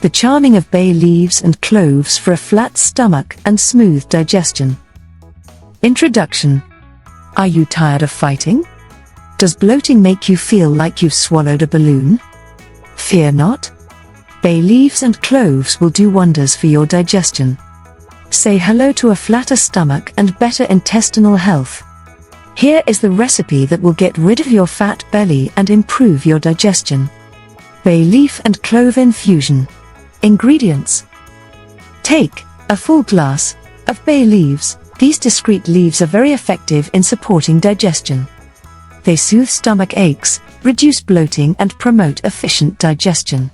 The charming of bay leaves and cloves for a flat stomach and smooth digestion. Introduction. Are you tired of fighting? Does bloating make you feel like you've swallowed a balloon? Fear not. Bay leaves and cloves will do wonders for your digestion. Say hello to a flatter stomach and better intestinal health. Here is the recipe that will get rid of your fat belly and improve your digestion. Bay leaf and clove infusion. Ingredients. Take a full glass of bay leaves. These discreet leaves are very effective in supporting digestion. They soothe stomach aches, reduce bloating and promote efficient digestion.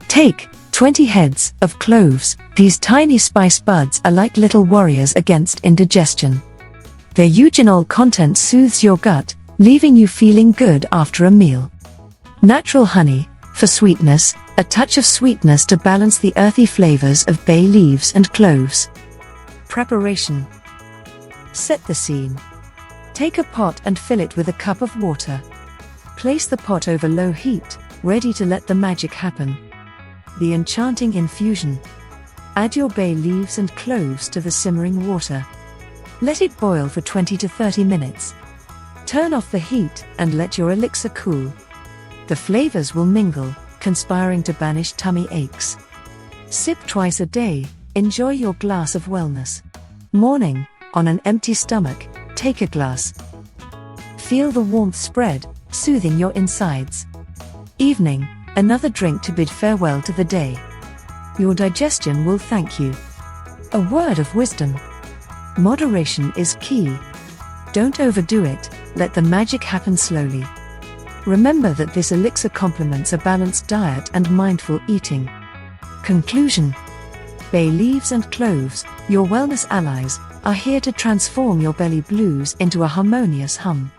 Take 20 heads of cloves. These tiny spice buds are like little warriors against indigestion. Their eugenol content soothes your gut, leaving you feeling good after a meal. Natural honey, for sweetness, a touch of sweetness to balance the earthy flavors of bay leaves and cloves. Preparation. Set the scene. Take a pot and fill it with a cup of water. Place the pot over low heat, ready to let the magic happen. The enchanting infusion. Add your bay leaves and cloves to the simmering water. Let it boil for 20 to 30 minutes. Turn off the heat and let your elixir cool. The flavors will mingle, conspiring to banish tummy aches. Sip twice a day. Enjoy your glass of wellness. Morning, on an empty stomach, take a glass. Feel the warmth spread, soothing your insides. Evening, another drink to bid farewell to the day. Your digestion will thank you. A word of wisdom. Moderation is key. Don't overdo it, let the magic happen slowly. Remember that this elixir complements a balanced diet and mindful eating. Conclusion. Bay leaves and cloves, your wellness allies, are here to transform your belly blues into a harmonious hum.